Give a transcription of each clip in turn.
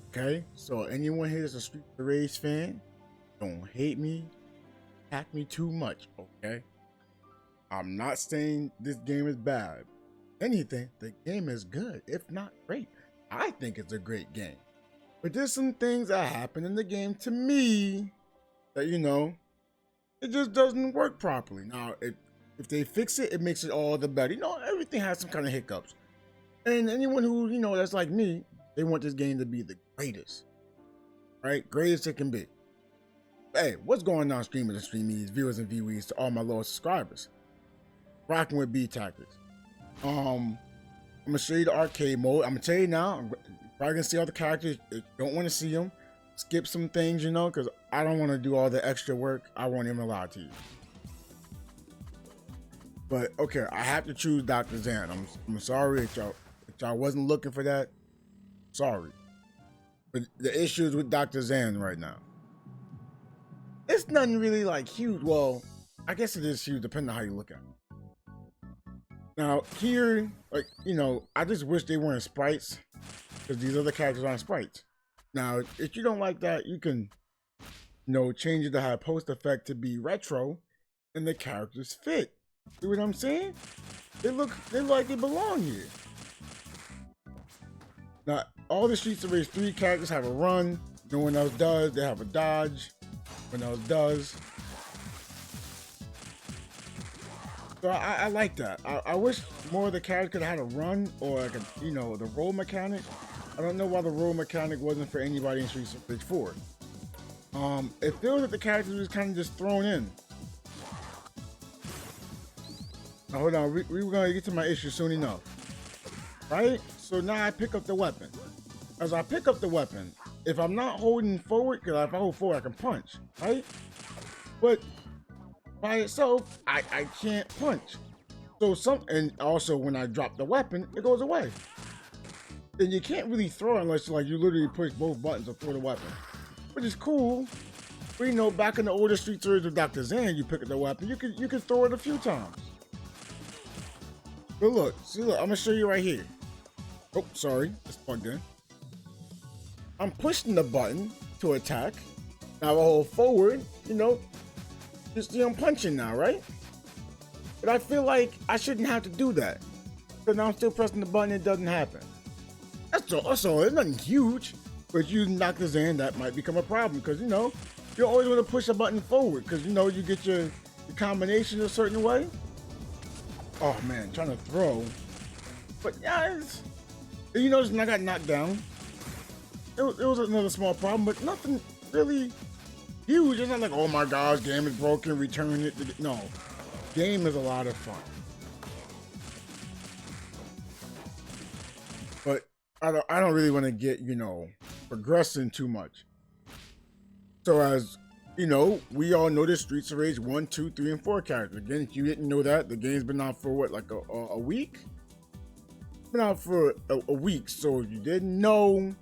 Okay, so anyone here that's a Streets of Rage fan, don't hate me, hack me too much, okay? I'm not saying this game is bad. Anything, the game is good, if not great. I think it's a great game. But there's some things that happen in the game to me that, it just doesn't work properly. Now, if they fix it, it makes it all the better. Everything has some kind of hiccups. And anyone who, that's like me, they want this game to be the greatest, right? Greatest it can be. Hey, what's going on, streamers and streamies, viewers and viewees, to all my loyal subscribers? Rocking with B Tactics. I'm gonna show you the arcade mode. I'm gonna tell you now, I'm probably gonna see all the characters. If you don't want to see them, skip some things, because I don't want to do all the extra work. I won't even allow it to you. But okay, I have to choose Dr. Zan. I'm sorry if y'all wasn't looking for that. Sorry. But the issues with Dr. Zan right now, it's nothing really like huge. Well, I guess it is huge depending on how you look at it. Now here, I just wish they weren't sprites, because these other characters aren't sprites. Now, if you don't like that, you can, change it to have post effect to be retro, and the characters fit. See what I'm saying? They look like they belong here. Now, all the Streets of Rage 3 characters have a run. No one else does. They have a dodge. No one else does. So I like that. I wish more of the characters could have had a run, or like the roll mechanic. I don't know why the roll mechanic wasn't for anybody in Streets of Rage 4. It feels like the characters was kind of just thrown in. Now hold on, we were gonna get to my issue soon enough. Right? So now I pick up the weapon. As I pick up the weapon, if I'm not holding forward, because if I hold forward I can punch, right? But by itself, I can't punch. So and also when I drop the weapon, it goes away. And you can't really throw it unless you literally push both buttons to throw the weapon. Which is cool. But back in the older Street series of Dr. Zan, you pick up the weapon, you could throw it a few times. But look, I'm gonna show you right here. Oh, sorry, it's plugged in. I'm pushing the button to attack. Now I hold forward, just I'm punching now, right? But I feel like I shouldn't have to do that. Because now I'm still pressing the button, it doesn't happen. That's all, it's nothing huge. But using Dr. Zan, that might become a problem, because you always want to push a button forward, because you get your combination a certain way. Oh man, trying to throw. But yeah, just I got knocked down. It was another small problem, but nothing really huge. It's not like, oh my gosh, game is broken, return it. No, game is a lot of fun. But I don't really want to get, progressing too much. So as we all know the Streets of Rage 1, 2, 3, and 4 characters. Again, if you didn't know that, the game's been out for what, like a week? It's been out for a week, so if you didn't know,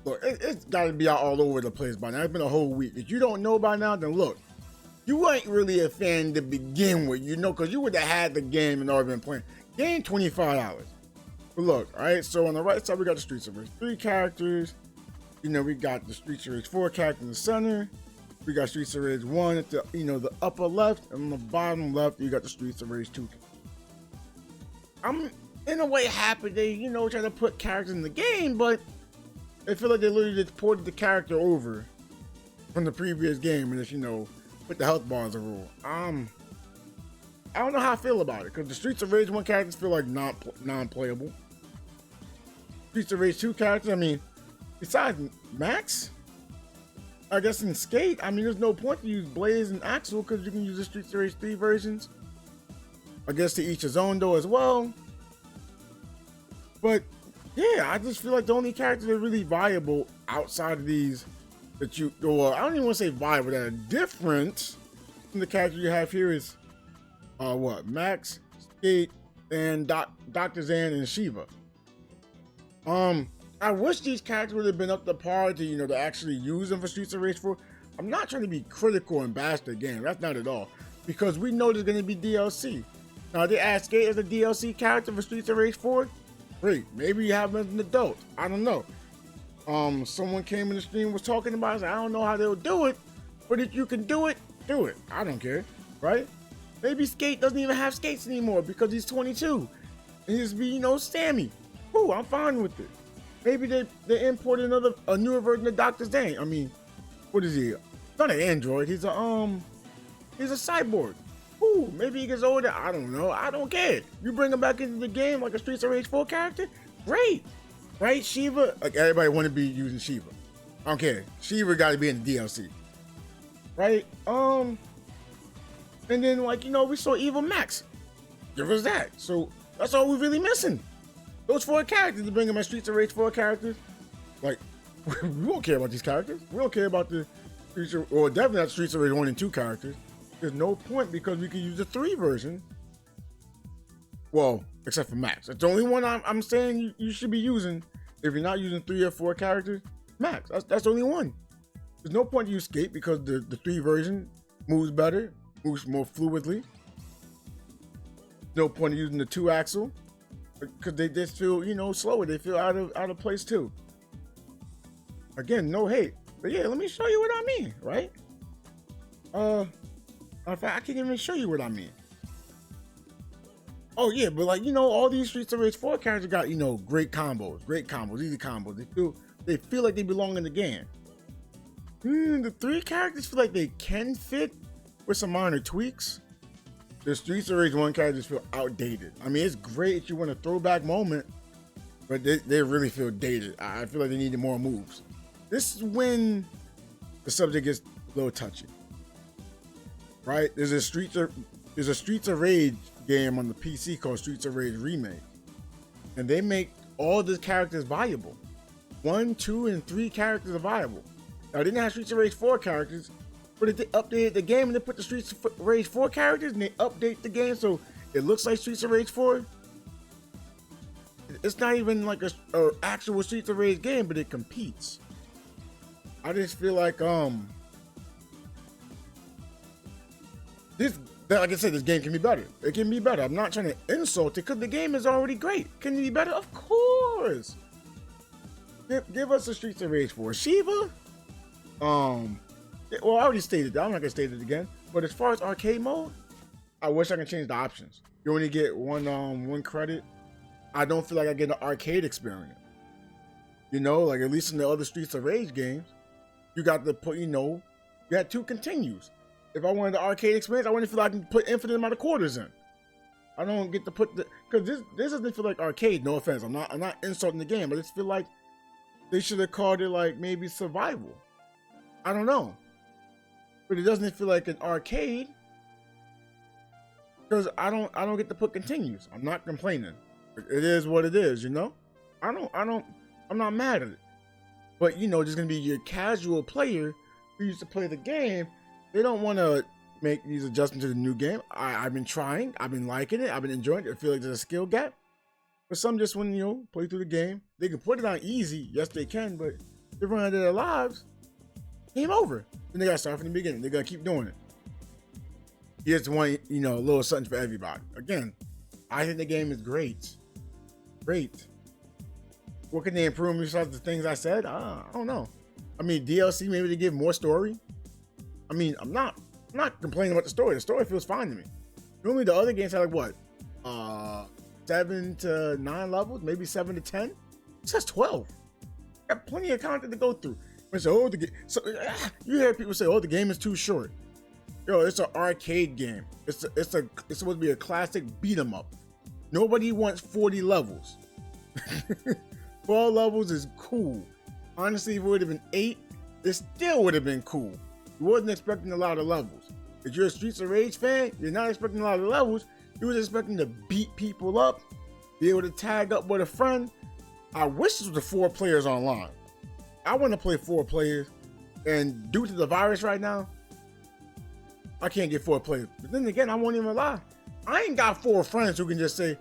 look, it's got to be out all over the place by now. It's been a whole week. If you don't know by now, then look, you ain't really a fan to begin with, because you would have had the game and already been playing. Game $25. But look, all right, so on the right side, we got the Streets of Rage 3 characters. We got the Streets of Rage 4 character in the center. We got Streets of Rage 1 at the, the upper left, and on the bottom left, you got the Streets of Rage 2. I'm in a way happy they, try to put characters in the game, but I feel like they literally just ported the character over from the previous game and just, put the health bar as a rule. I don't know how I feel about it, because the Streets of Rage 1 characters feel like non-playable. Streets of Rage 2 characters, besides Max, I guess in Skate, there's no point to use Blaze and Axel, because you can use the Streets of Rage 3 versions. I guess to each his own though as well. But yeah, I just feel like the only characters that are really viable outside of these I don't even want to say viable, that are different from the character you have here is Max, Skate, and Dr. Zan and Shiva. I wish these characters would have been up to par to, to actually use them for Streets of Rage 4. I'm not trying to be critical and bash the game. That's not at all. Because we know there's going to be DLC. Now, they add Skate as a DLC character for Streets of Rage 4. Great. Maybe you have him as an adult. I don't know. Someone came in the stream and was talking about it. I said, I don't know how they'll do it, but if you can do it, do it. I don't care, right? Maybe Skate doesn't even have skates anymore because he's 22. And he's be, Sammy. Ooh, I'm fine with it. Maybe they imported a newer version of Dr. Zane. I mean, what is he? He's not an android. He's a cyborg. Ooh, maybe he gets older. I don't know. I don't care. You bring him back into the game like a Streets of Rage 4 character? Great. Right? Shiva? Like everybody want to be using Shiva. I don't care. Shiva got to be in the DLC. Right? And then we saw Evil Max. Give us that. So that's all we're really missing. Those 4 characters to bring them as Streets of Rage 4 characters. Like, we don't care about these characters. We don't care about the definitely not Streets of Rage 1 and 2 characters. There's no point because we could use the 3 version. Well, except for Max. That's the only one I'm saying you should be using. If you're not using 3 or 4 characters, Max. That's the only one. There's no point to use Skate because the 3 version moves better, moves more fluidly. No point in using the 2-axle because they just feel, slower. They feel out of place too. Again, no hate. But yeah, let me show you what I mean, right? In fact, I can't even show you what I mean. Oh yeah, but all these Streets of Rage 4 characters got, great combos, easy combos. They feel like they belong in the game. The 3 characters feel like they can fit with some minor tweaks. The Streets of Rage 1 characters feel outdated. I mean, it's great if you want a throwback moment, but they really feel dated. I feel like they needed more moves. This is when the subject gets a little touchy. Right? There's a Streets of Rage game on the PC called Streets of Rage Remake. And they make all the characters viable. 1, 2, and 3 characters are viable. Now, they didn't have Streets of Rage 4 characters, but they updated the game and they put the Streets of Rage 4 characters and they update the game so it looks like Streets of Rage 4. It's not even like a actual Streets of Rage game, but it competes. I just feel like, like I said, this game can be better. It can be better. I'm not trying to insult it because the game is already great. Can it be better? Of course. Give us a Streets of Rage 4. Shiva? Well, I already stated that. I'm not going to state it again. But as far as arcade mode, I wish I could change the options. You only get one credit. I don't feel like I get an arcade experience. Like at least in the other Streets of Rage games, you got to put, you had 2 continues. If I wanted the arcade experience, I wouldn't feel like I can put infinite amount of quarters in. I don't get to put because this doesn't feel like arcade. No offense, I'm not insulting the game. I just feel like they should have called it like maybe survival. I don't know, but it doesn't feel like an arcade because I don't get to put continues. I'm not complaining. It is what it is, I'm not mad at it. But just gonna be your casual player who used to play the game. They don't want to make these adjustments to the new game. I've been trying. I've been liking it. I've been enjoying it. I feel like there's a skill gap. But some just want to, play through the game. They can put it on easy. Yes, they can. But they run out of their lives. Game over. Then they got to start from the beginning. They're going to keep doing it. Here's one, a little something for everybody. Again, I think the game is great. Great. What can they improve besides the things I said? I don't know. I mean, DLC, maybe they give more story. I mean, I'm not complaining about the story. The story feels fine to me. Normally the other games have like what? 7 to 9 levels, maybe 7 to 10. This has 12. Got plenty of content to go through. You hear people say, "Oh, the game is too short." Yo, it's an arcade game. It's supposed to be a classic beat 'em up. Nobody wants 40 levels. 12 levels is cool. Honestly, if it would have been 8, it still would have been cool. You wasn't expecting a lot of levels. If you're a Streets of Rage fan, you're not expecting a lot of levels. You was expecting to beat people up, be able to tag up with a friend. I wish this was the 4 players online. I want to play 4 players, and due to the virus right now, I can't get 4 players. But then again, I won't even lie. I ain't got 4 friends who can just say,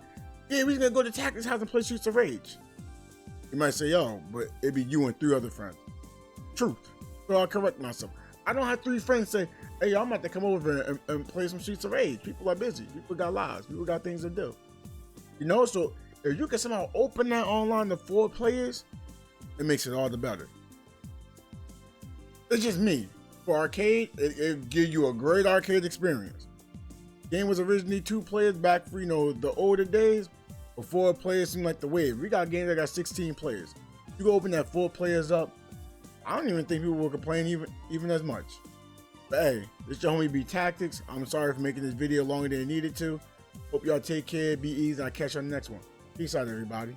"Yeah, we're gonna go to Tactics House and play Streets of Rage." You might say, "Yo, but it'd be you and 3 other friends." Truth. So I'll correct myself. I don't have 3 friends say, "Hey, yo, I'm about to come over and play some Streets of Rage." People are busy. People got lives. People got things to do. So if you can somehow open that online to 4 players, it makes it all the better. It's just me. For arcade, it gives you a great arcade experience. The game was originally 2 players back for, the older days, but 4 players seemed like the wave. We got games that got 16 players. You go open that 4 players up, I don't even think people will complain even as much. But hey, it's your homie B Tactics. I'm sorry for making this video longer than it needed to. Hope y'all take care, be easy, and I'll catch you on the next one. Peace out, everybody.